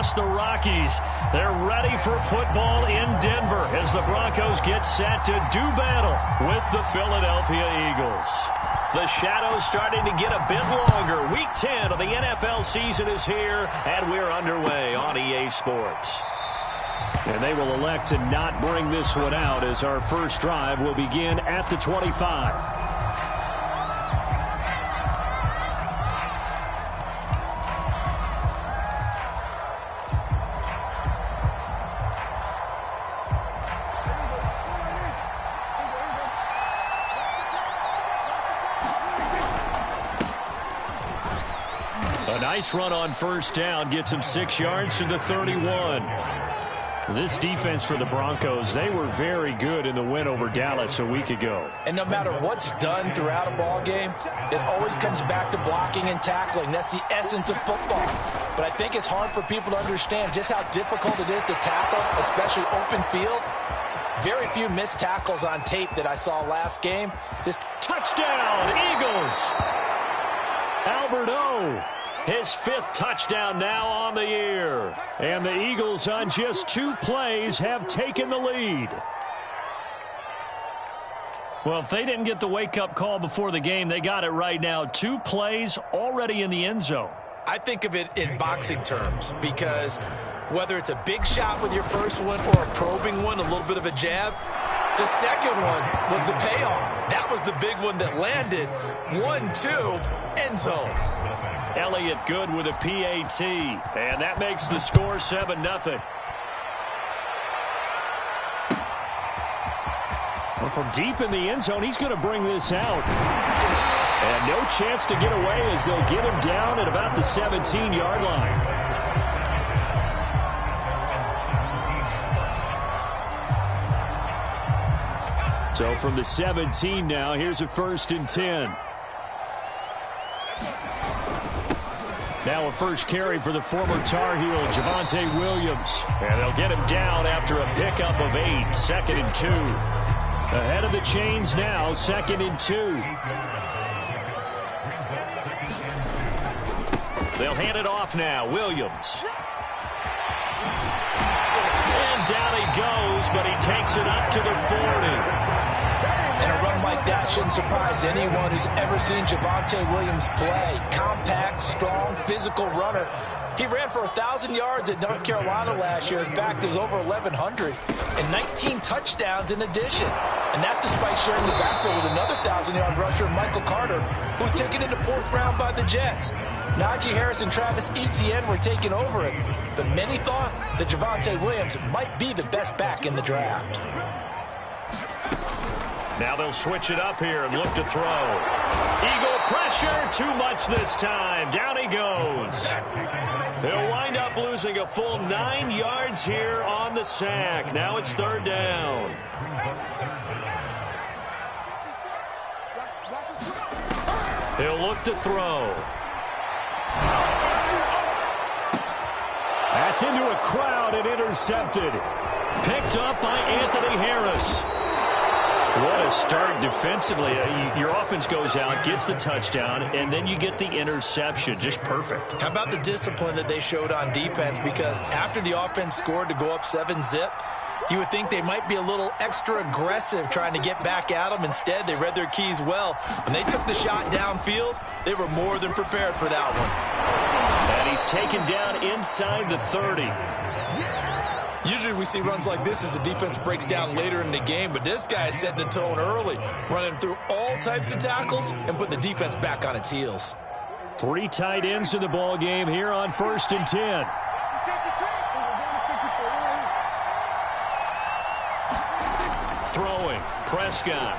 host the Rockies. They're ready for football in Denver as the Broncos get set to do battle with the Philadelphia Eagles. The shadows starting to get a bit longer. Week 10 of the NFL season is here, and we're underway on EA Sports. And they will elect to not bring this one out as our first drive will begin at the 25. A nice run on first down gets him 6 yards to the 31. This defense for the Broncos, they were very good in the win over Dallas a week ago. And no matter what's done throughout a ball game, it always comes back to blocking and tackling. That's the essence of football. But I think it's hard for people to understand just how difficult it is to tackle, especially open field. Very few missed tackles on tape that I saw last game. This touchdown, Eagles! Albert O. His 5th touchdown now on the year. And the Eagles on just 2 plays have taken the lead. Well, if they didn't get the wake-up call before the game, they got it right now. 2 plays already in the end zone. I think of it in boxing terms because whether it's a big shot with your first one or a probing one, a little bit of a jab, the second one was the payoff. That was the big one that landed. 1-2, end zone. Elliott good with a PAT, and that makes the score 7-0. Well, from deep in the end zone, he's going to bring this out. And no chance to get away as they'll get him down at about the 17-yard line. So from the 17 now, here's a 1st and 10. Now a first carry for the former Tar Heel, Javonte Williams. And they'll get him down after a pickup of 8, 2nd and 2. Ahead of the chains now, 2nd and 2. They'll hand it off now, Williams. And down he goes, but he takes it up to the 40. And a run like that shouldn't surprise anyone who's ever seen Javonte Williams play. Compact, strong, physical runner. He ran for 1,000 yards at North Carolina last year. In fact, it was over 1,100 and 19 touchdowns in addition. And that's despite sharing the backfield with another 1,000-yard rusher, Michael Carter, who's taken in the 4th round by the Jets. Najee Harris and Travis Etienne were taking over him. But many thought that Javonte Williams might be the best back in the draft. Now they'll switch it up here and look to throw. Eagle pressure, too much this time. Down he goes. He'll wind up losing a full 9 yards here on the sack. Now it's 3rd down. He'll look to throw. That's into a crowd and intercepted. Picked up by Anthony Harris. What a start defensively. Your offense goes out, gets the touchdown, and then you get the interception. Just perfect. How about the discipline that they showed on defense? Because after the offense scored to go up 7-zip, you would think they might be a little extra aggressive trying to get back at them. Instead, they read their keys well. When they took the shot downfield, they were more than prepared for that one. And he's taken down inside the 30. Usually we see runs like this as the defense breaks down later in the game, but this guy is setting the tone early, running through all types of tackles and putting the defense back on its heels. 3 tight ends in the ball game here on 1st and 10. Throwing, Prescott.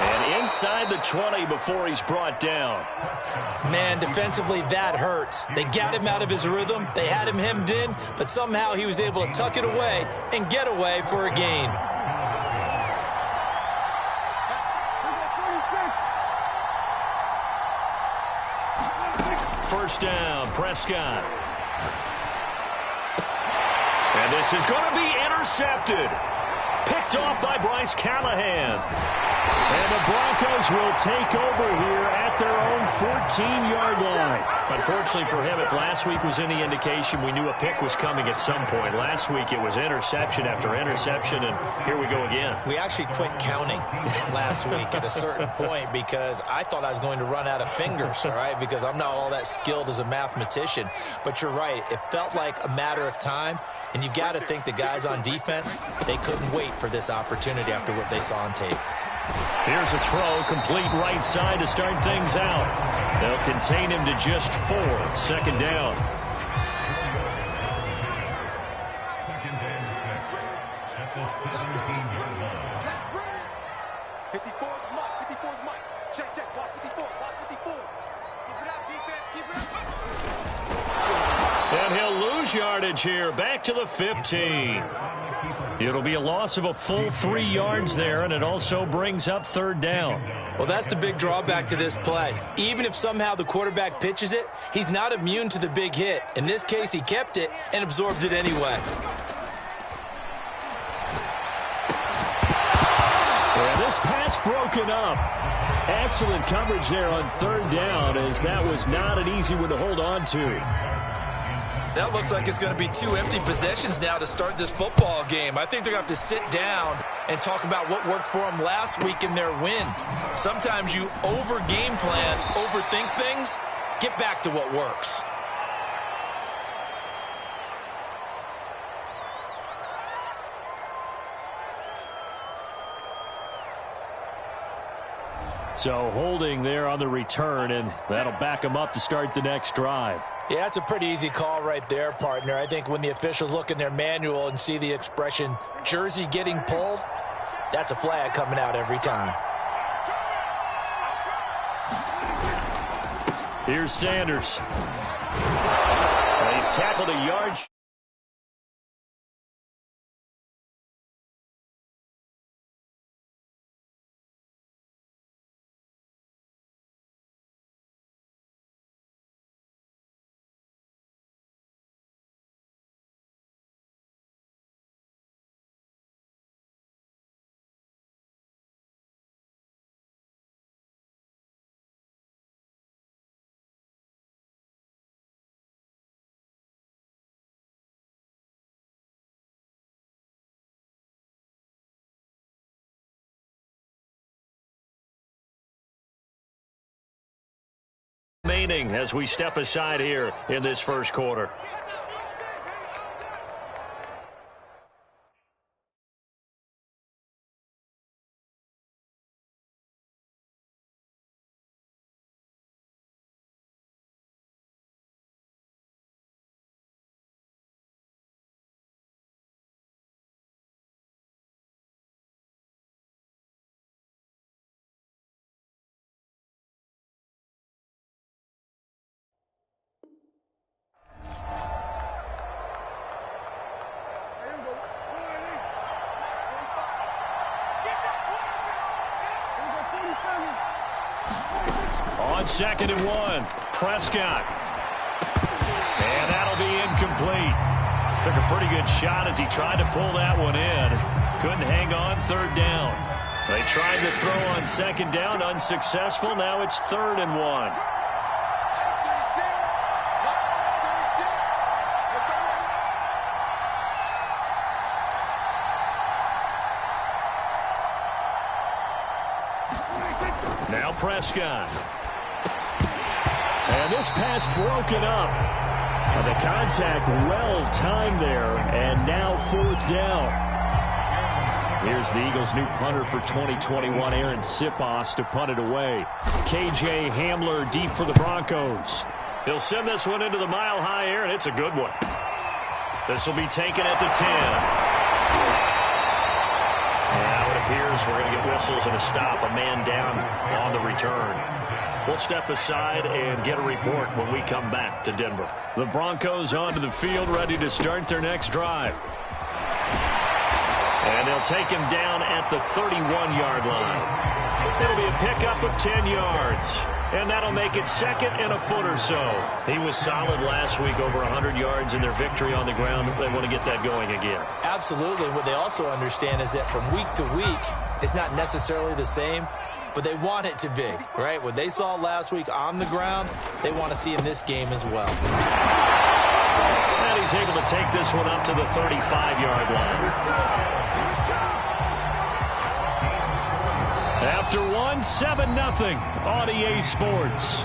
And inside the 20 before he's brought down. Man, defensively, that hurts. They got him out of his rhythm. They had him hemmed in, but somehow he was able to tuck it away and get away for a gain. First down, Prescott. And this is going to be intercepted. Picked off by Bryce Callahan. And the Broncos will take over here at their own 14-yard line. Unfortunately for him, if last week was any indication, we knew a pick was coming at some point. Last week it was interception after interception, and here we go again. We actually quit counting last week at a certain point because I thought I was going to run out of fingers, all right, because I'm not all that skilled as a mathematician. But you're right. It felt like a matter of time, and you got to think the guys on defense, they couldn't wait for this opportunity after what they saw on tape. Here's a throw, complete right side to start things out. They'll contain him to just 4. 2nd down. And he'll lose yardage here, back to the 15. It'll be a loss of a full 3 yards there, and it also brings up 3rd down. Well, that's the big drawback to this play. Even if somehow the quarterback pitches it, he's not immune to the big hit. In this case, he kept it and absorbed it anyway. And this pass broken up. Excellent coverage there on 3rd down, as that was not an easy one to hold on to. That looks like it's going to be 2 empty possessions now to start this football game. I think they're going to have to sit down and talk about what worked for them last week in their win. Sometimes you over-game plan, overthink things. Get back to what works. So holding there on the return, and that'll back them up to start the next drive. Yeah, that's a pretty easy call right there, partner. I think when the officials look in their manual and see the expression jersey getting pulled, that's a flag coming out every time. Here's Sanders. He's tackled a yard. Remaining as we step aside here in this first quarter. On 2nd and 1, Prescott. And that'll be incomplete. Took a pretty good shot as he tried to pull that one in. Couldn't hang on 3rd down. They tried to throw on 2nd down, unsuccessful. Now it's 3rd and 1. Now Prescott. And this pass broken up. The contact well timed there, and now 4th down. Here's the Eagles' new punter for 2021, Aaron Siposs, to punt it away. KJ Hamler deep for the Broncos. He'll send this one into the mile-high air, and it's a good one. This will be taken at the 10. Now it appears we're going to get whistles and a stop, a man down on the return. We'll step aside and get a report when we come back to Denver. The Broncos onto the field, ready to start their next drive. And they'll take him down at the 31-yard line. It'll be a pickup of 10 yards. And that'll make it 2nd and a foot or so. He was solid last week, over 100 yards in their victory on the ground. They want to get that going again. Absolutely. What they also understand is that from week to week, it's not necessarily the same. but they want it to be, right? What they saw last week on the ground, they want to see in this game as well. And he's able to take this one up to the 35-yard line. After one, 7-0 on EA Sports.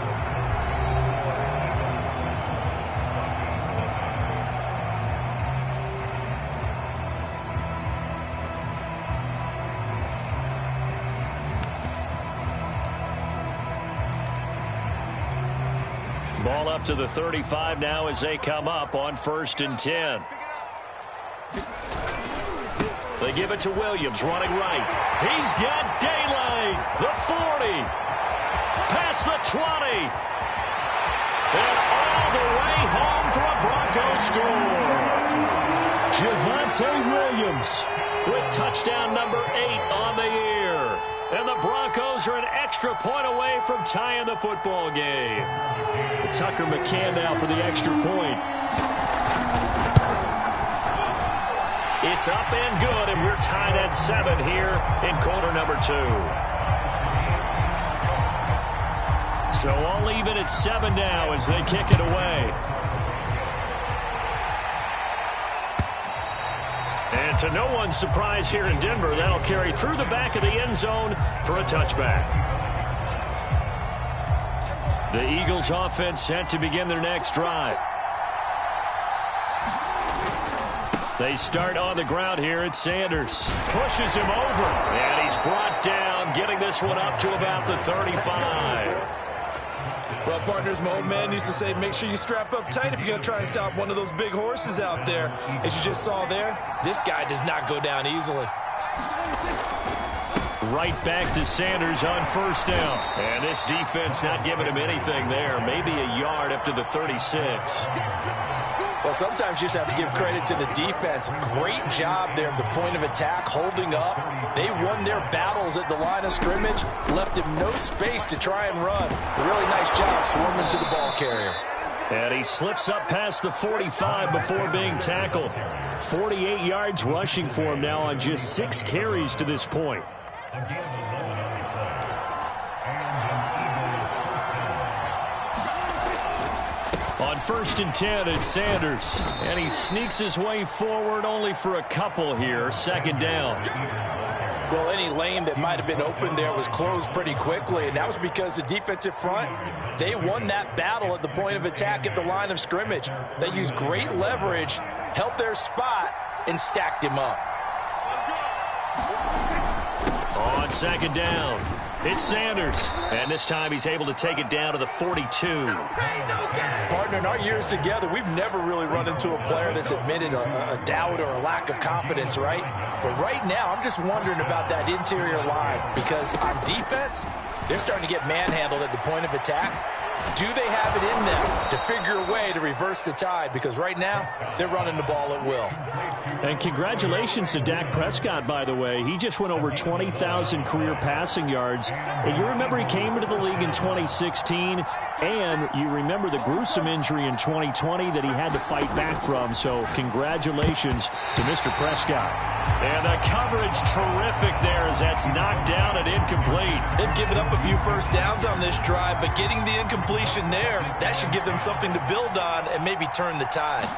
Ball up to the 35 now as they come up on 1st and 10. They give it to Williams, running right. He's got daylight. The 40. Past the 20. And all the way home for a Broncos score. Javonte Williams with touchdown number 8 on the year. And the Broncos are an extra point away from tying the football game. Tucker McCann now for the extra point. It's up and good, and we're tied at 7 here in quarter number 2. So all even at 7 now as they kick it away. And to no one's surprise here in Denver, that'll carry through the back of the end zone for a touchback. The Eagles offense set to begin their next drive. They start on the ground here at Sanders. Pushes him over. And he's brought down, getting this one up to about the 35. Well, partners, my old man used to say, make sure you strap up tight if you're going to try and stop one of those big horses out there. As you just saw there, this guy does not go down easily. Right back to Sanders on 1st down. And this defense not giving him anything there. Maybe a yard up to the 36. Well, sometimes you just have to give credit to the defense. Great job there at the point of attack, holding up. They won their battles at the line of scrimmage, left him no space to try and run. A really nice job swarming to the ball carrier. And he slips up past the 45 before being tackled. 48 yards rushing for him now on just 6 carries to this point. On 1st and 10, it's Sanders. And he sneaks his way forward only for a couple here. 2nd down. Well, any lane that might have been open there was closed pretty quickly, and that was because the defensive front, they won that battle at the point of attack at the line of scrimmage. They used great leverage, held their spot, and stacked him up. On 2nd down, it's Sanders. And this time he's able to take it down to the 42. Partner, in our years together, we've never really run into a player that's admitted a doubt or a lack of confidence, right? But right now, I'm just wondering about that interior line because on defense, they're starting to get manhandled at the point of attack. Do they have it in them to figure a way to reverse the tide? Because right now, they're running the ball at will. And congratulations to Dak Prescott, by the way. He just went over 20,000 career passing yards. And you remember he came into the league in 2016, and you remember the gruesome injury in 2020 that he had to fight back from. So congratulations to Mr. Prescott. And the coverage terrific there as that's knocked down and incomplete. They've given up a few first downs on this drive, but getting the incompletion there, that should give them something to build on and maybe turn the tide.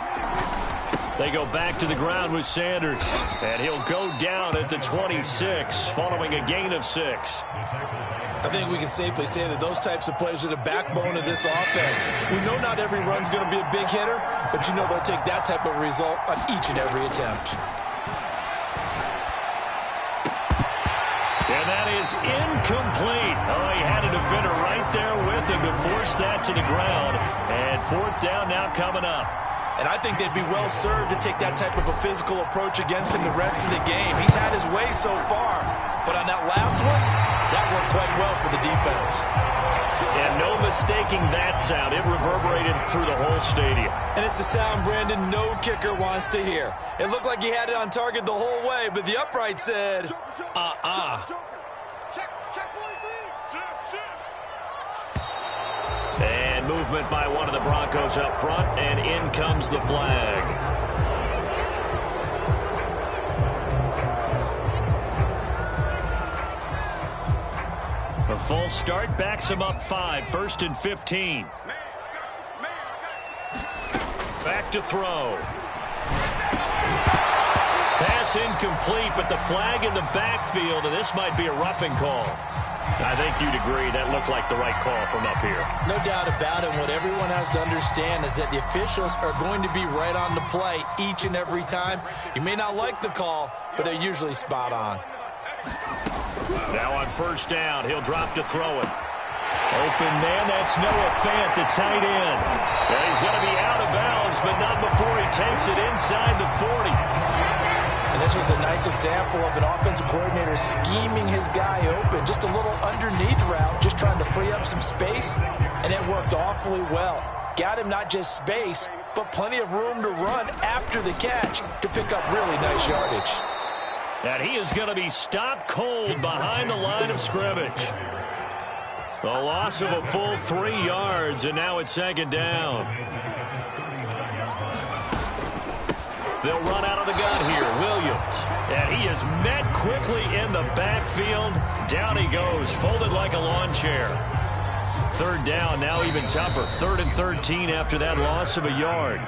They go back to the ground with Sanders, and he'll go down at the 26 following a gain of 6. I think we can safely say that those types of plays are the backbone of this offense. We know not every run's going to be a big hitter, but you know they'll take that type of result on each and every attempt. And that is incomplete. Oh, he had a defender right there with him to force that to the ground. And 4th down now coming up. And I think they'd be well served to take that type of a physical approach against him the rest of the game. He's had his way so far. But on that last one, that worked quite well for the defense. And no mistaking that sound. It reverberated through the whole stadium. And it's the sound, Brandon, no kicker wants to hear. It looked like he had it on target the whole way, but the upright said, And movement by one of the Broncos up front, and in comes the flag. false start backs him up 5, 1st and 15. Back to throw. Pass incomplete, but the flag in the backfield, and this might be a roughing call. I think you'd agree that looked like the right call from up here. No doubt about it. What everyone has to understand is that the officials are going to be right on the play each and every time. You may not like the call, but they're usually spot on. Now on 1st down, he'll drop to throw it. Open man, that's Noah Fant, the tight end. And he's going to be out of bounds, but not before he takes it inside the 40. And this was a nice example of an offensive coordinator scheming his guy open. Just a little underneath route, just trying to free up some space, and it worked awfully well. Got him not just space, but plenty of room to run after the catch to pick up really nice yardage. And he is going to be stopped cold behind the line of scrimmage. The loss of a full 3 yards, and now it's 2nd down. They'll run out of the gun here. Williams. And he is met quickly in the backfield. Down he goes, folded like a lawn chair. 3rd down, now even tougher. 3rd and 13 after that loss of a yard.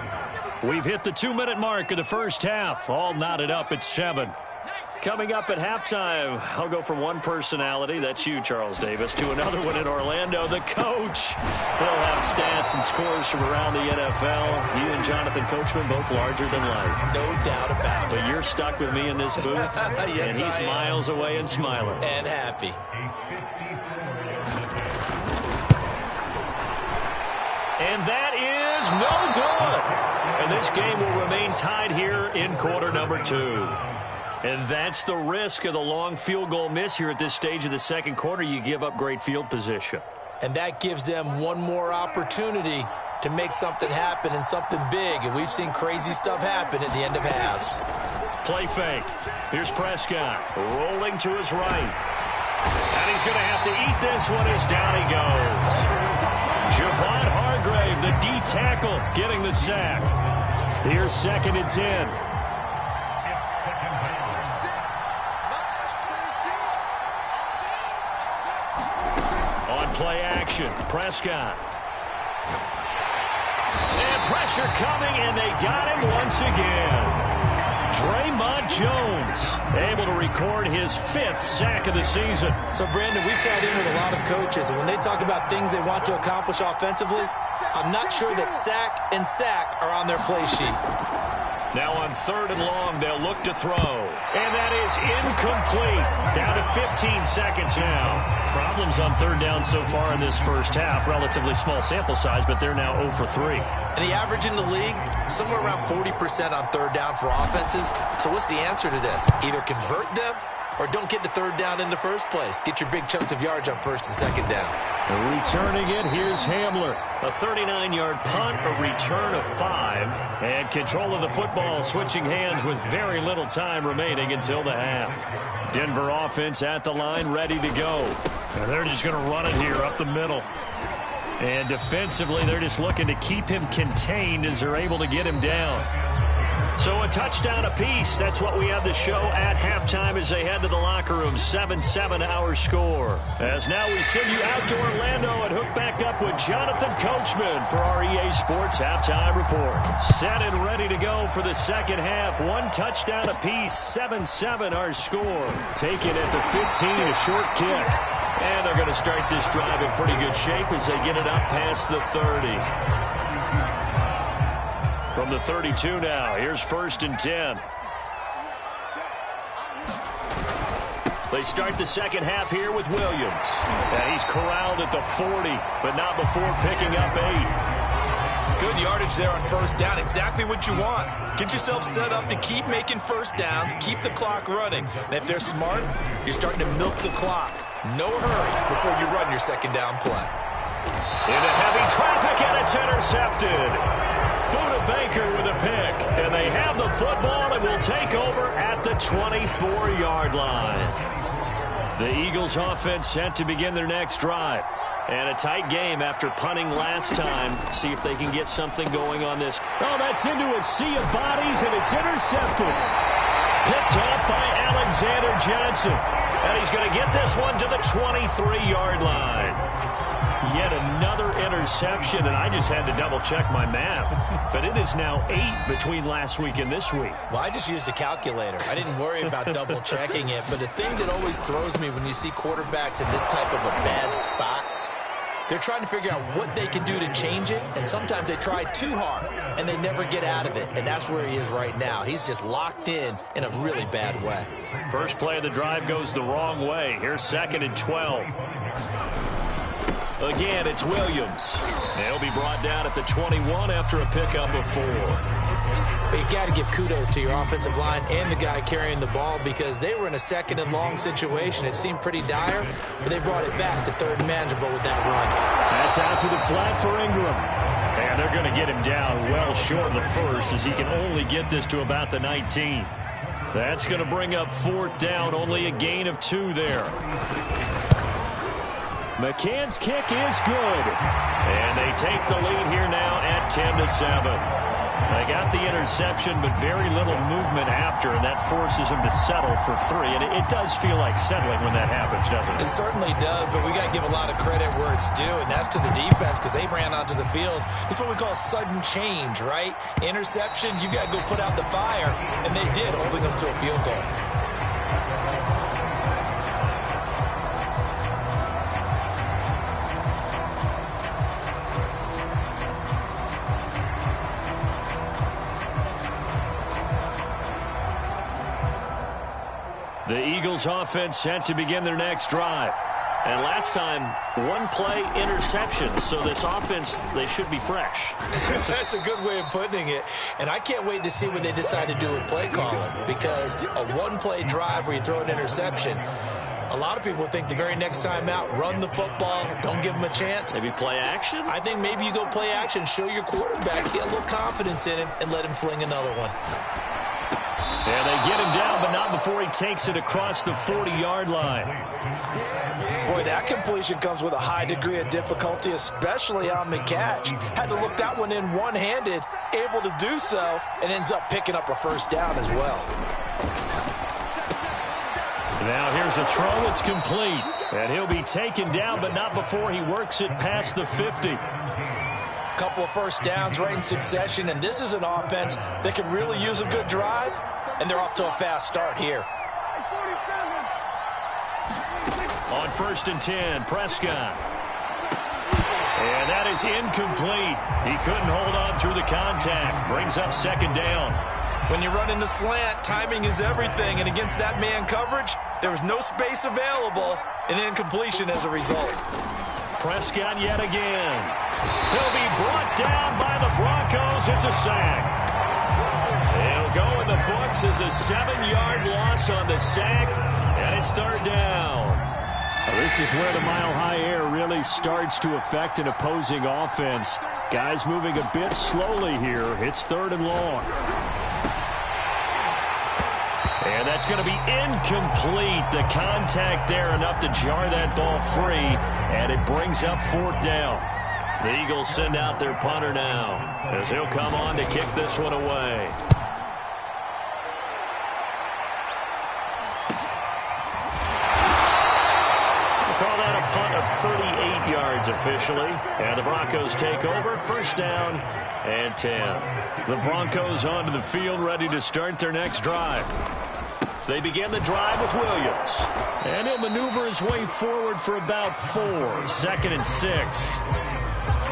We've hit the 2-minute mark of the first half. All knotted up at 7. Coming up at halftime, I'll go from one personality, that's you, Charles Davis, to another one in Orlando, the coach. He'll have stats and scores from around the NFL. You and Jonathan Coachman, both larger than life. No doubt about it. But you're stuck with me in this booth, yes, and he's miles away and smiling. And happy. And that is no good. And this game will remain tied here in quarter number 2. And that's the risk of the long field goal miss here at this stage of the second quarter. You give up great field position. And that gives them one more opportunity to make something happen and something big. And we've seen crazy stuff happen at the end of halves. Play fake. Here's Prescott rolling to his right. And he's going to have to eat this one as down he goes. Javon Hargrave, the D tackle, getting the sack. Here's 2nd and 10. Play action. Prescott. And pressure coming, and they got him once again. Draymond Jones able to record his 5th sack of the season. So, Brandon, we sat in with a lot of coaches, and when they talk about things they want to accomplish offensively, I'm not sure that sack and sack are on their play sheet. Now on 3rd and long, they'll look to throw. And that is incomplete. Down to 15 seconds now. Problems on 3rd down so far in this first half. Relatively small sample size, but they're now 0 for 3. And the average in the league, somewhere around 40% on 3rd down for offenses. So what's the answer to this? Either convert them or don't get to 3rd down in the first place. Get your big chunks of yards on 1st and 2nd down. Returning it, here's Hamler. A 39-yard punt, a return of 5. And control of the football switching hands with very little time remaining until the half. Denver offense at the line, ready to go. And they're just going to run it here up the middle. And defensively, they're just looking to keep him contained as they're able to get him down. So a touchdown apiece. That's what we have the show at halftime as they head to the locker room. 7-7 our score. As now we send you out to Orlando and hook back up with Jonathan Coachman for our EA Sports Halftime Report. Set and ready to go for the second half. One touchdown apiece. 7-7 our score. Taken at the 15, a short kick. And they're going to start this drive in pretty good shape as they get it up past the 30. From the 32 now, here's 1st and 10. They start the second half here with Williams. And he's corralled at the 40, but not before picking up 8. Good yardage there on 1st down. Exactly what you want. Get yourself set up to keep making 1st downs, keep the clock running. And if they're smart, you're starting to milk the clock. No hurry before you run your 2nd down play. Into heavy traffic, and it's intercepted. Buda Baker with a pick, and they have the football and will take over at the 24-yard line. The Eagles offense set to begin their next drive. And a tight game after punting last time. See if they can get something going on this. Oh, that's into a sea of bodies, and it's intercepted. Picked off by Alexander Johnson. And he's going to get this one to the 23-yard line. Yet another interception, and I just had to double-check my math. But it is now 8 between last week and this week. Well, I just used a calculator. I didn't worry about double-checking it. But the thing that always throws me when you see quarterbacks in this type of a bad spot, they're trying to figure out what they can do to change it, and sometimes they try too hard, and they never get out of it, and that's where he is right now. He's just locked in a really bad way. First play of the drive goes the wrong way. Here's 2nd and 12. Again, it's Williams. He'll be brought down at the 21 after a pickup of 4. But you've got to give kudos to your offensive line and the guy carrying the ball because they were in a 2nd and long situation. It seemed pretty dire, but they brought it back to 3rd and manageable with that run. That's out to the flat for Ingram. And they're going to get him down well short of the first as he can only get this to about the 19. That's going to bring up 4th down, only a gain of 2 there. McCann's kick is good. And they take the lead here now at 10-7. They got the interception, but very little movement after, and that forces them to settle for 3. And it does feel like settling when that happens, doesn't it? It certainly does, but we got to give a lot of credit where it's due, and that's to the defense because they ran onto the field. It's what we call sudden change, right? Interception, you got to go put out the fire, and they did, holding them to a field goal. The Eagles offense set to begin their next drive. And last time, 1-play interception. So this offense, they should be fresh. That's a good way of putting it. And I can't wait to see what they decide to do with play calling. Because a 1-play drive where you throw an interception, a lot of people think the very next time out, run the football, don't give them a chance. Maybe play action? I think maybe you go play action, show your quarterback, get a little confidence in him, and let him fling another one. And they get him down, but not before he takes it across the 40-yard line. Boy, that completion comes with a high degree of difficulty, especially on the catch. Had to look that one in one-handed, able to do so, and ends up picking up a 1st down as well. Now here's a throw that's complete. And he'll be taken down, but not before he works it past the 50. Couple of 1st downs right in succession, and this is an offense that can really use a good drive, and they're off to a fast start here. On 1st and 10, Prescott. And that is incomplete. He couldn't hold on through the contact. Brings up 2nd down. When you run in the slant, timing is everything, and against that man coverage, there was no space available, and incompletion as a result. Prescott yet again. He'll be brought down by the Broncos. It's a sack. He'll go in the books as a 7-yard loss on the sack, and it's 3rd down. Well, this is where the mile-high air really starts to affect an opposing offense. Guys moving a bit slowly here. It's 3rd and long. And that's going to be incomplete. The contact there enough to jar that ball free, and it brings up 4th down. The Eagles send out their punter now as he'll come on to kick this one away. We'll call that a punt of 38 yards officially. And the Broncos take over. 1st down and 10. The Broncos onto the field ready to start their next drive. They begin the drive with Williams. And he'll maneuver his way forward for about 4. 2nd and 6.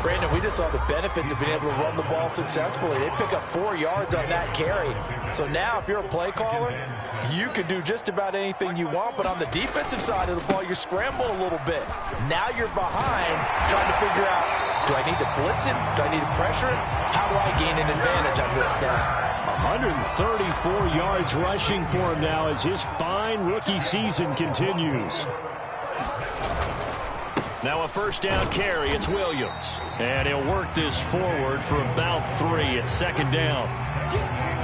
Brandon, we just saw the benefits of being able to run the ball successfully. They pick up 4 yards on that carry. So now if you're a play caller, you can do just about anything you want. But on the defensive side of the ball, you scramble a little bit. Now you're behind trying to figure out, do I need to blitz it? Do I need to pressure it? How do I gain an advantage on this snap? 134 yards rushing for him now as his fine rookie season continues. Now a 1st down carry. It's Williams. And he'll work this forward for about 3 at 2nd down.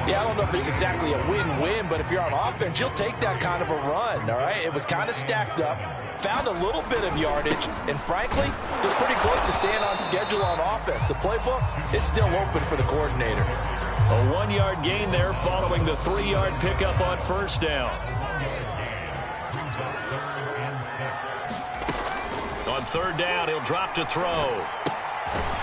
Yeah, I don't know if it's exactly a win-win, but if you're on offense, you'll take that kind of a run, all right? It was kind of stacked up, found a little bit of yardage, and frankly, they're pretty close to staying on schedule on offense. The playbook is still open for the coordinator. A 1-yard gain there following the 3-yard pickup on 1st down. On third down, he'll drop to throw.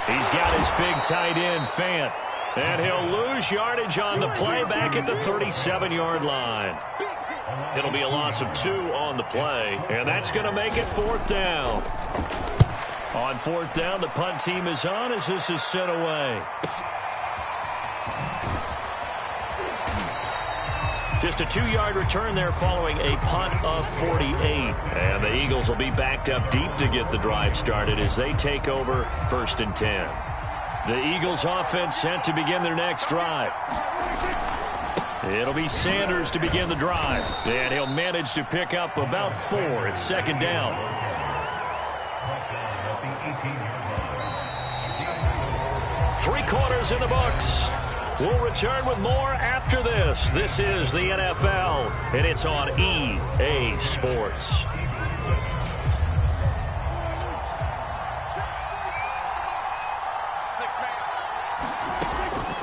He's got his big tight end, Fant. And he'll lose yardage on the play back at the 37-yard line. It'll be a loss of 2 on the play, and that's going to make it 4th down. On 4th down, the punt team is on as this is sent away. Just a 2-yard return there following a punt of 48. And the Eagles will be backed up deep to get the drive started as they take over 1st and 10. The Eagles offense set to begin their next drive. It'll be Sanders to begin the drive. And he'll manage to pick up about 4 at 2nd down. Three quarters in the books. We'll return with more after this. This is the NFL, and it's on EA Sports.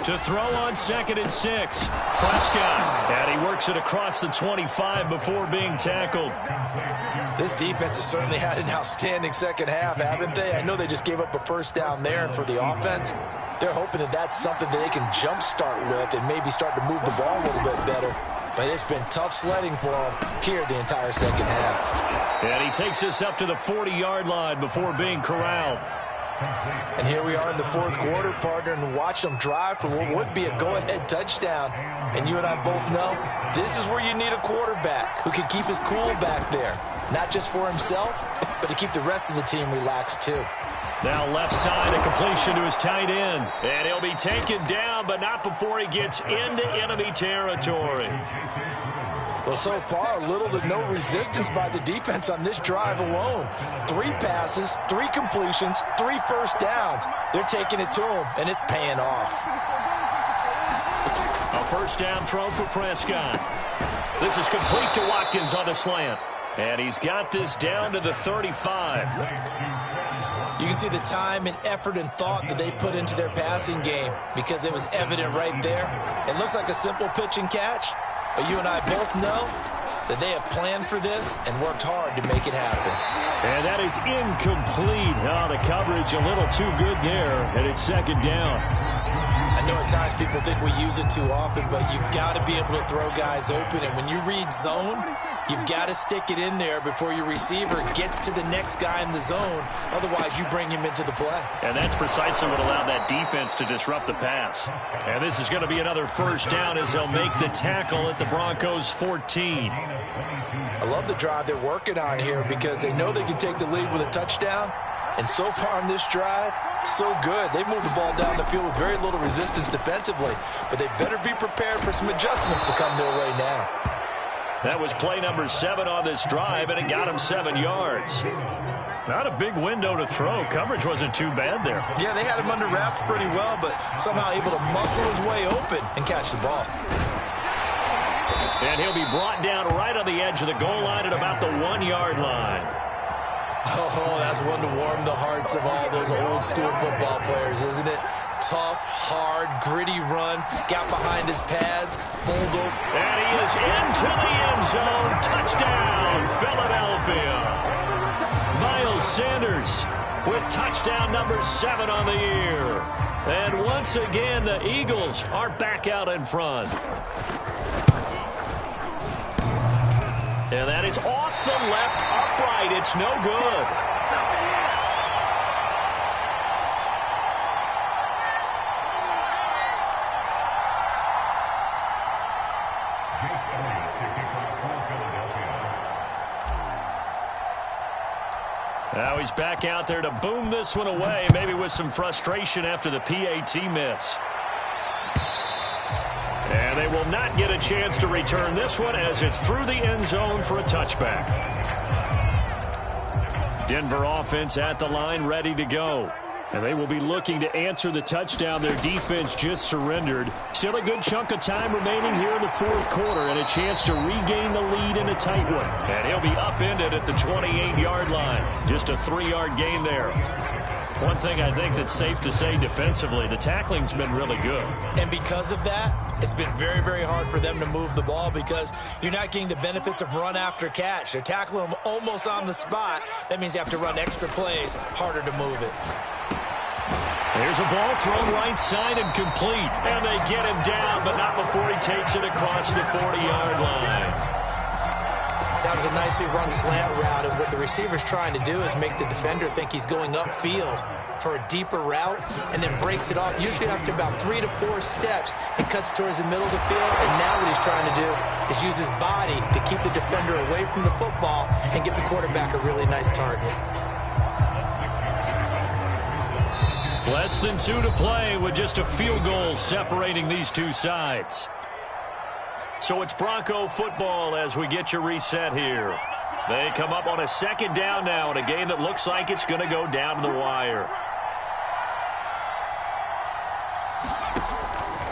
To throw on 2nd and 6. Prescott. And he works it across the 25 before being tackled. This defense has certainly had an outstanding second half, haven't they? I know they just gave up a 1st down there, and for the offense, they're hoping that that's something that they can jumpstart with and maybe start to move the ball a little bit better. But it's been tough sledding for them here the entire second half. And he takes us up to the 40-yard line before being corralled. And here we are in the 4th quarter, partner, and watch them drive for what would be a go-ahead touchdown. And you and I both know this is where you need a quarterback who can keep his cool back there. Not just for himself, but to keep the rest of the team relaxed too. Now left side, a completion to his tight end. And he'll be taken down, but not before he gets into enemy territory. Well, so far, little to no resistance by the defense on this drive alone. 3 passes, 3 completions, 3 first downs. They're taking it to him, and it's paying off. A 1st down throw for Prescott. This is complete to Watkins on the slant. And he's got this down to the 35. You can see the time and effort and thought that they put into their passing game because it was evident right there. It looks like a simple pitch and catch, but you and I both know that they have planned for this and worked hard to make it happen. And that is incomplete. Oh, the coverage a little too good there, and it's 2nd down. I know at times people think we use it too often, but you've got to be able to throw guys open. And when you read zone, you've got to stick it in there before your receiver gets to the next guy in the zone. Otherwise, you bring him into the play. And that's precisely what allowed that defense to disrupt the pass. And this is going to be another 1st down as they'll make the tackle at the Broncos 14. I love the drive they're working on here because they know they can take the lead with a touchdown. And so far on this drive, so good. They've moved the ball down the field with very little resistance defensively. But they better be prepared for some adjustments to come their way now. That was play number 7 on this drive, and it got him 7 yards. Not a big window to throw. Coverage wasn't too bad there. Yeah, they had him under wraps pretty well, but somehow able to muscle his way open and catch the ball. And he'll be brought down right on the edge of the goal line at about the 1-yard line. Oh, that's one to warm the hearts of all those old school football players, isn't it? Tough, hard, gritty run, got behind his pads, pulled over. And he is into the end zone. Touchdown, Philadelphia. Miles Sanders with touchdown number 7 on the year. And once again, the Eagles are back out in front. And that is off the left upright. It's no good. Now he's back out there to boom this one away, maybe with some frustration after the PAT miss. And they will not get a chance to return this one as it's through the end zone for a touchback. Denver offense at the line, ready to go. And they will be looking to answer the touchdown their defense just surrendered. Still a good chunk of time remaining here in the 4th quarter and a chance to regain the lead in a tight one. And he'll be upended at the 28-yard line. Just a 3-yard gain there. One thing I think that's safe to say defensively, the tackling's been really good. And because of that, it's been very, very hard for them to move the ball because you're not getting the benefits of run after catch. They're tackling them almost on the spot. That means you have to run extra plays, harder to move it. There's a ball thrown right side and complete. And they get him down, but not before he takes it across the 40-yard line. That was a nicely run slant route, and what the receiver's trying to do is make the defender think he's going upfield for a deeper route and then breaks it off, usually after about 3 to 4 steps, and cuts towards the middle of the field. And now what he's trying to do is use his body to keep the defender away from the football and give the quarterback a really nice target. Less than 2 to play with just a field goal separating these two sides. So it's Bronco football as we get your reset here. They come up on a second down now in a game that looks like it's going to go down to the wire.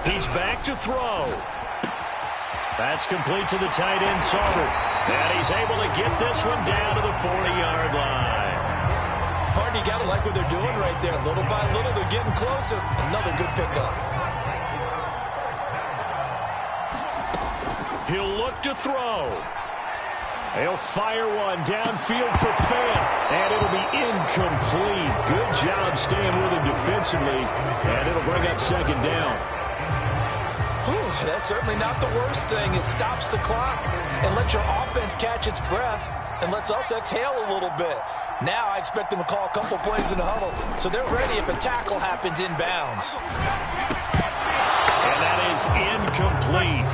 He's back to throw. That's complete to the tight end, Sauter. And he's able to get this one down to the 40-yard line. Partner, you got to like what they're doing right there. Little by little, they're getting closer. Another good pickup. He'll look to throw. He'll fire one downfield for Fant, and it'll be incomplete. Good job staying with him defensively, and it'll bring up second down. Whew, that's certainly not the worst thing. It stops the clock and lets your offense catch its breath and lets us exhale a little bit. Now I expect them to call a couple plays in the huddle, so they're ready if a tackle happens inbounds. And that is incomplete.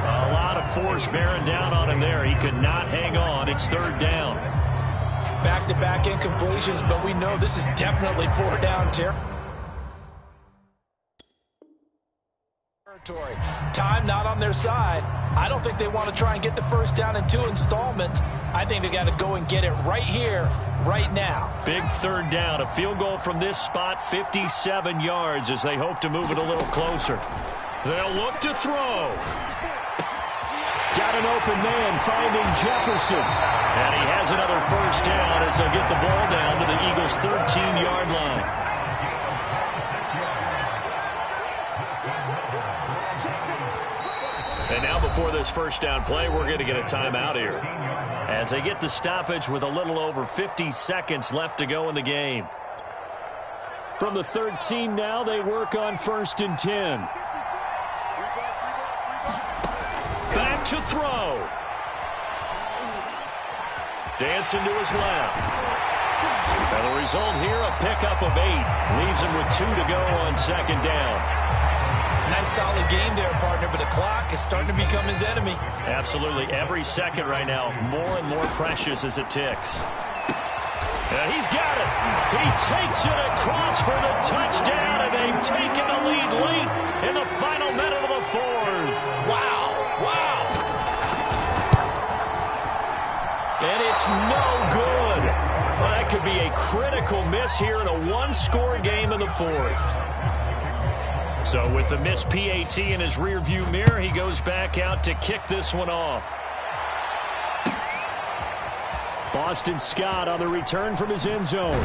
A lot of force bearing down on him there. He could not hang on. It's third down. Back-to-back incompletions, but we know this is definitely 4 down territory. Time not on their side. I don't think they want to try and get the first down in 2 installments. I think they got to go and get it right here, right now. Big third down. A field goal from this spot, 57 yards as they hope to move it a little closer. They'll look to throw. Got an open man finding Jefferson. And he has another first down as they'll get the ball down to the Eagles' 13-yard line. And now before this first down play, we're going to get a timeout here as they get the stoppage with a little over 50 seconds left to go in the game. From the 13 now, they work on 1st and 10. Back to throw. Dancing to his left. And the result here, a pickup of 8. Leaves him with 2 to go on second down. Nice solid game there, partner, but the clock is starting to become his enemy. Absolutely. Every second right now, more and more precious as it ticks. And he's got it. He takes it across for the touchdown, and they've taken the lead late in the final minute of the 4th. Wow. Wow. And it's no good. Well, that could be a critical miss here in a one-score game in the 4th. So with the missed PAT in his rearview mirror, he goes back out to kick this one off. Boston Scott on the return from his end zone.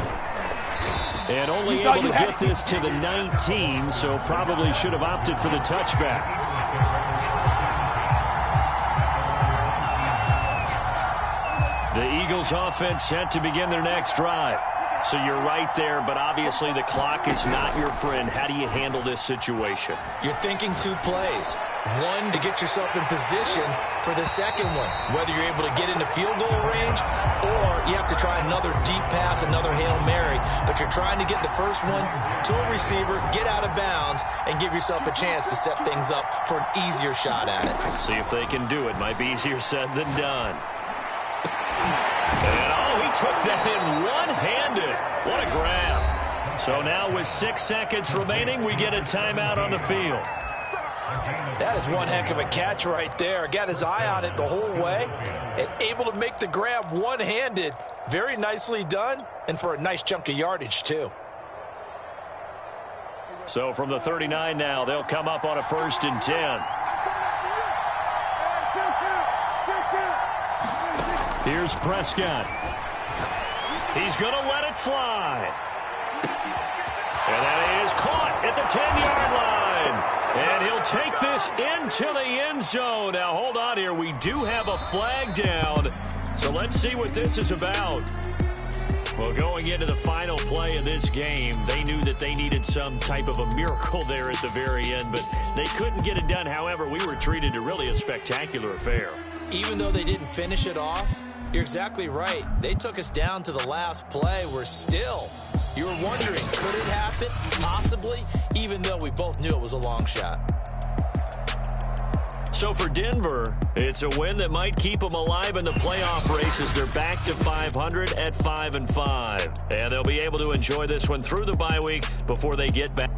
And only able to get this to the 19, so probably should have opted for the touchback. The Eagles offense set to begin their next drive. So you're right there, but obviously the clock is not your friend. How do you handle this situation? You're thinking 2 plays. One, to get yourself in position for the second one, whether you're able to get into field goal range or you have to try another deep pass, another Hail Mary. But you're trying to get the first one to a receiver, get out of bounds, and give yourself a chance to set things up for an easier shot at it. See if they can do it. Might be easier said than done. And he took that in one-handed. What a grab. So now with 6 seconds remaining, we get a timeout on the field. That is one heck of a catch right there. Got his eye on it the whole way and able to make the grab one-handed. Very nicely done, and for a nice chunk of yardage, too. So from the 39 now, they'll come up on a 1st and 10. Here's Prescott. He's going to let it fly. And that is caught at the 10-yard line. And he'll take this into the end zone. Now, hold on here. We do have a flag down. So let's see what this is about. Well, going into the final play of this game, they knew that they needed some type of a miracle there at the very end, but they couldn't get it done. However, we were treated to really a spectacular affair. Even though they didn't finish it off, you're exactly right. They took us down to the last play. We're still, you were wondering, could it happen? Possibly, even though we both knew it was a long shot. So for Denver, it's a win that might keep them alive in the playoff races. They're back to 500 at 5-5. And they'll be able to enjoy this one through the bye week before they get back.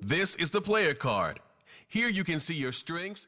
This is the player card. Here you can see your strengths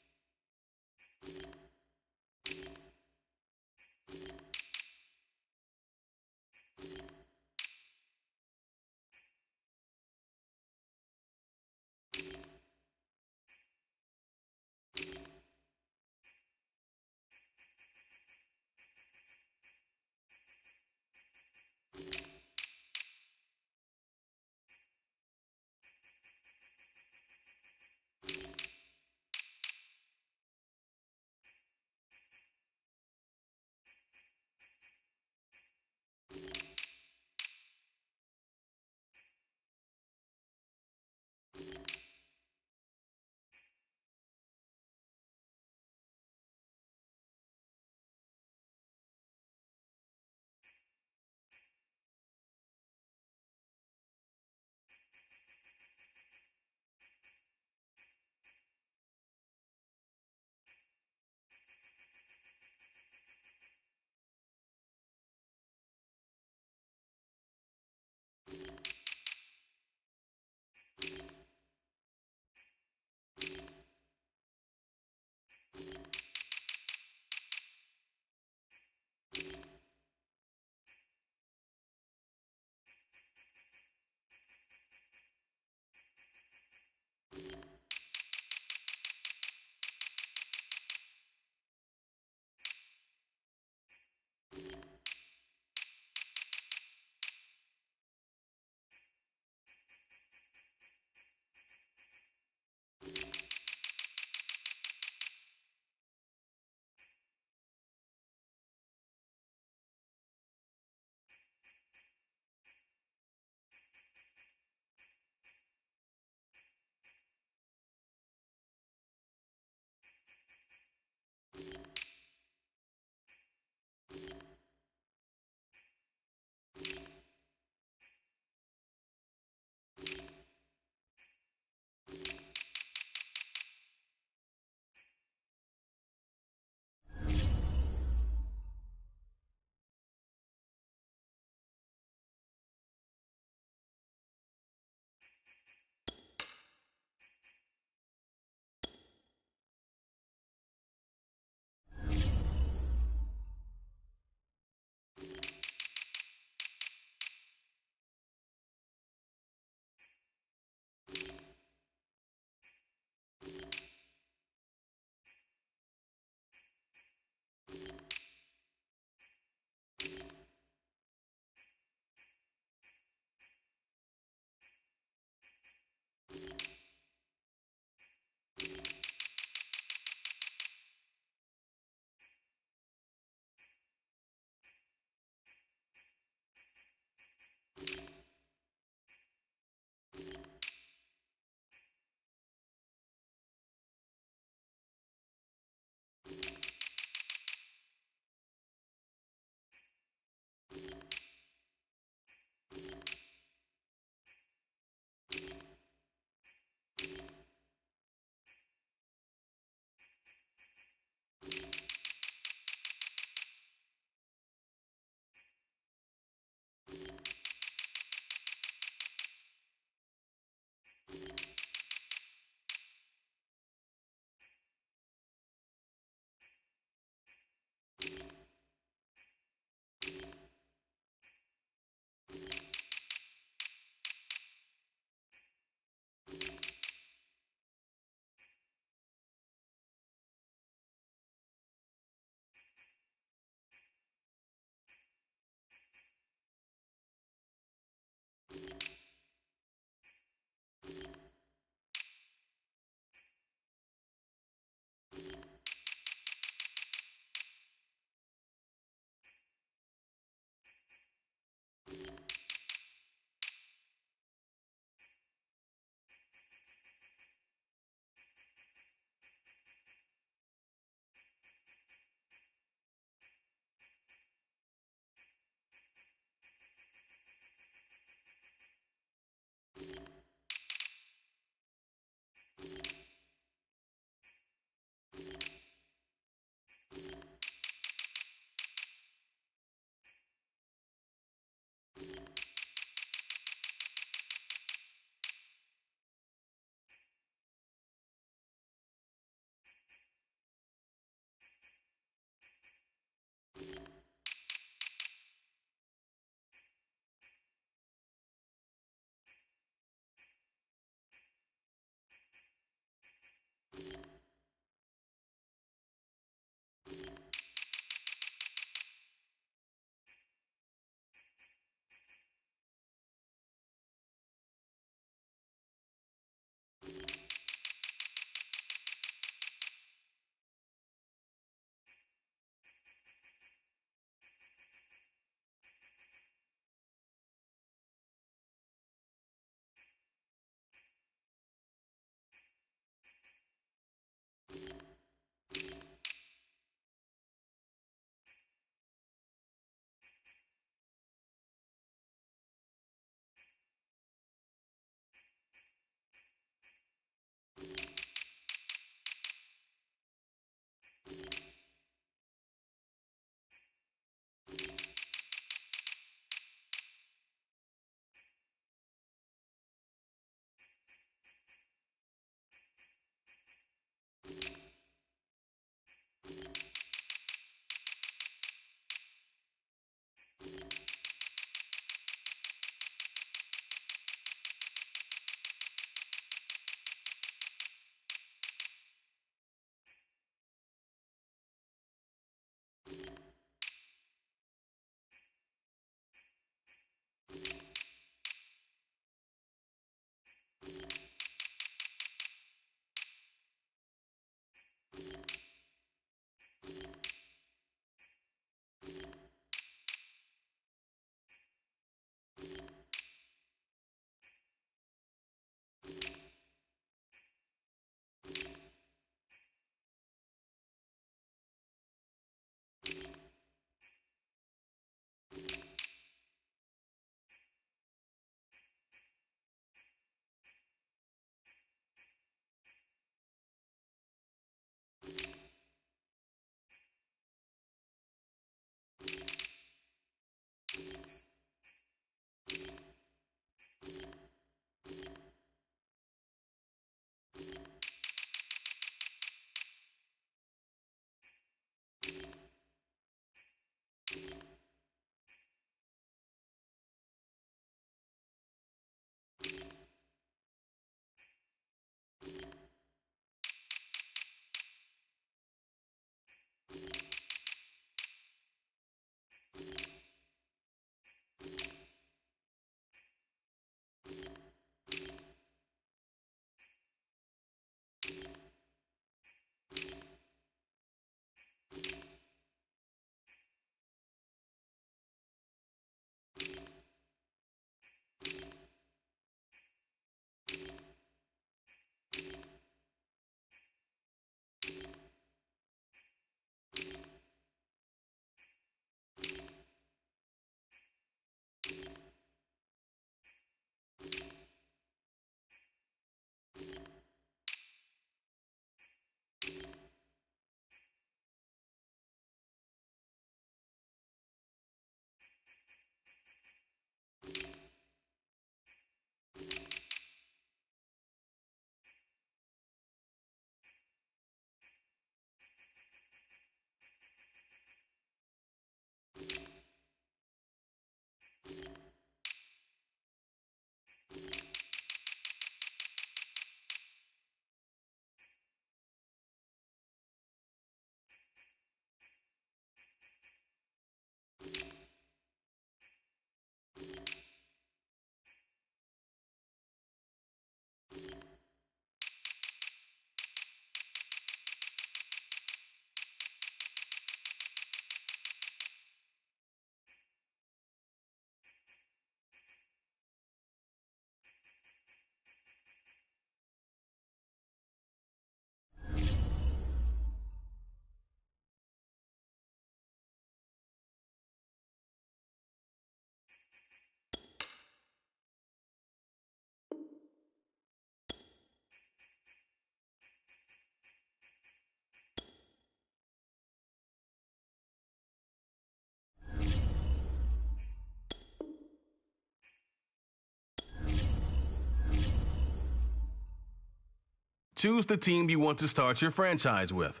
Choose the team you want to start your franchise with.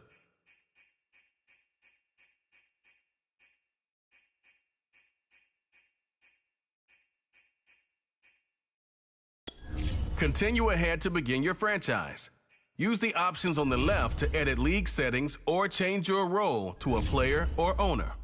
Continue ahead to begin your franchise. Use the options on the left to edit league settings or change your role to a player or owner.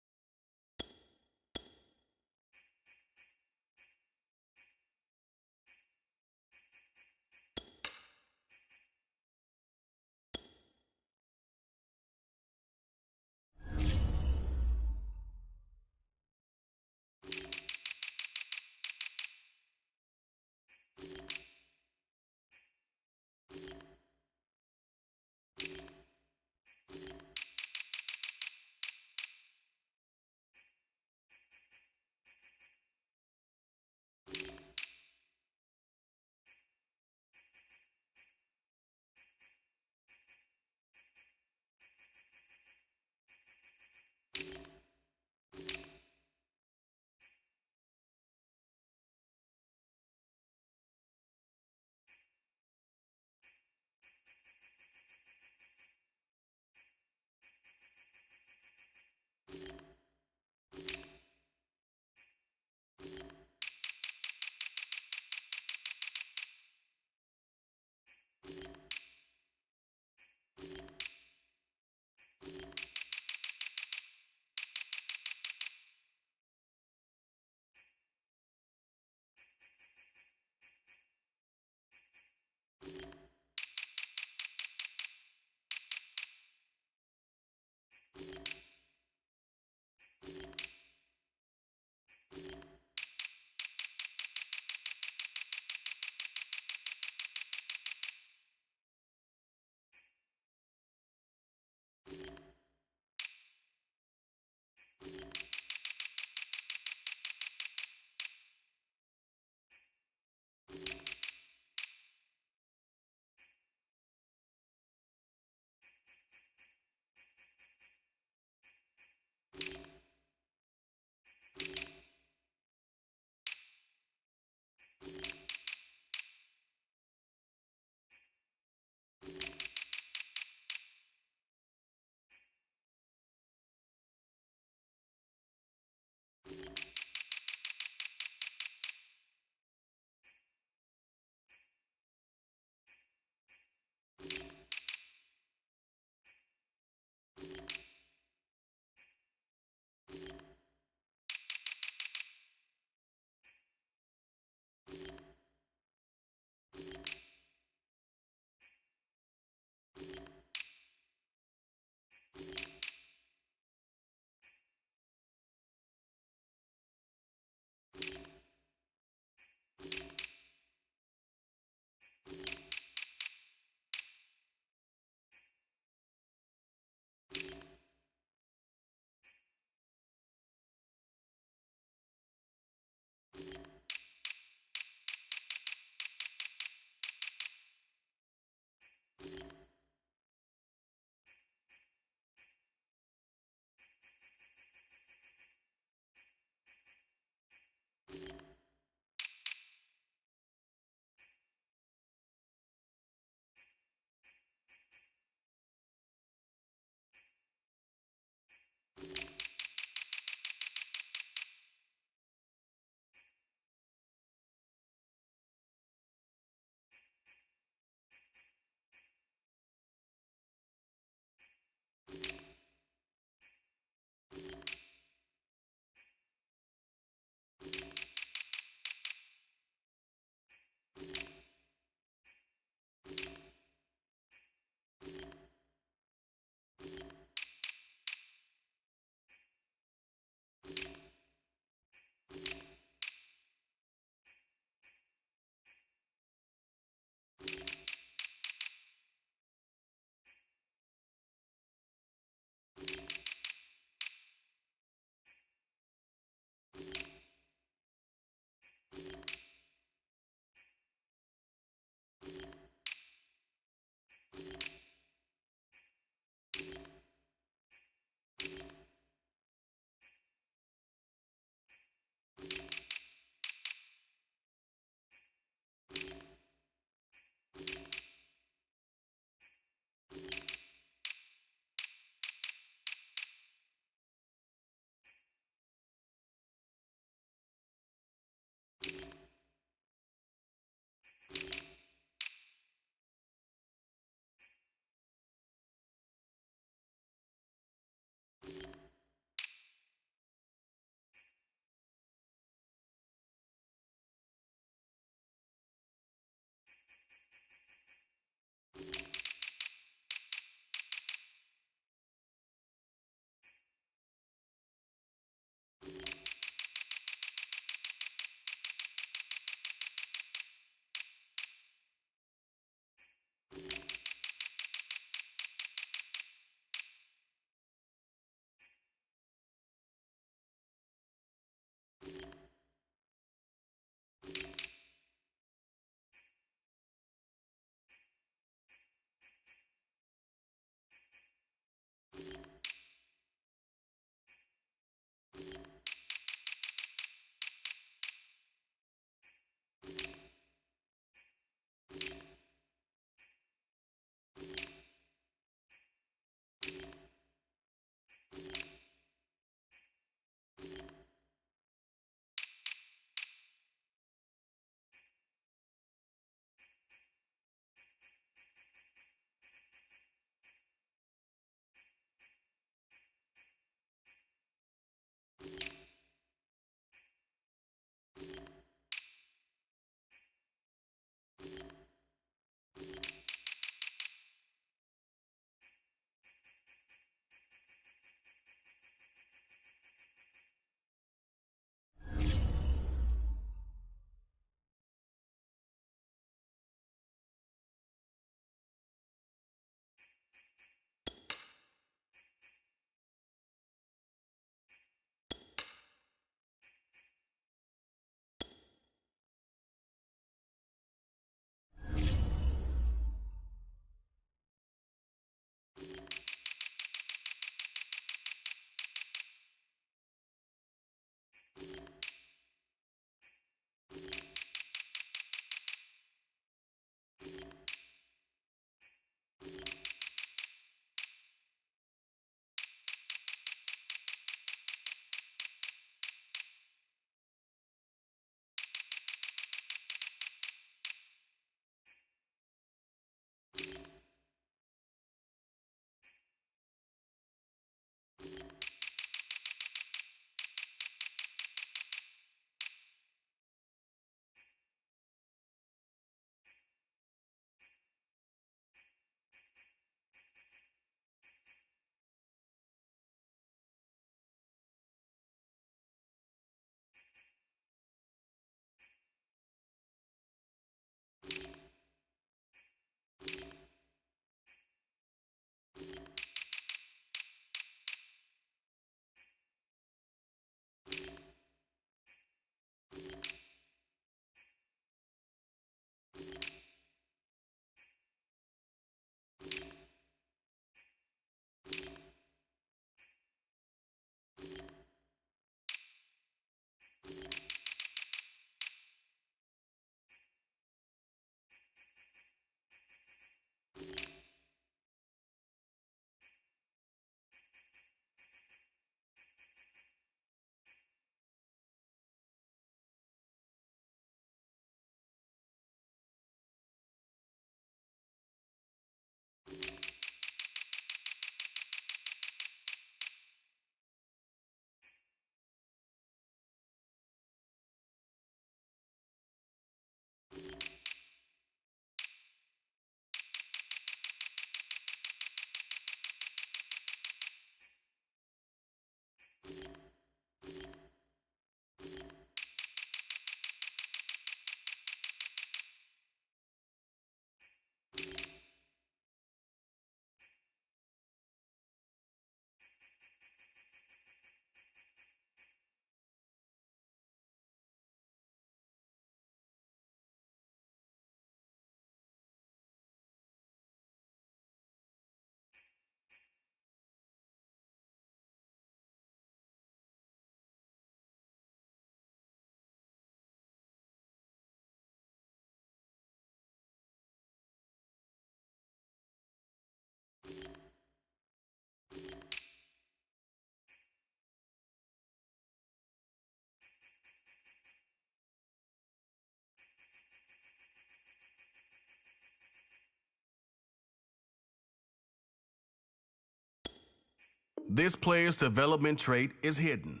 This player's development trait is hidden.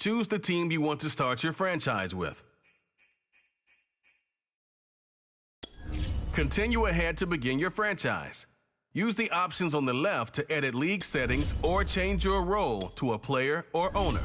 Choose the team you want to start your franchise with. Continue ahead to begin your franchise. Use the options on the left to edit league settings or change your role to a player or owner.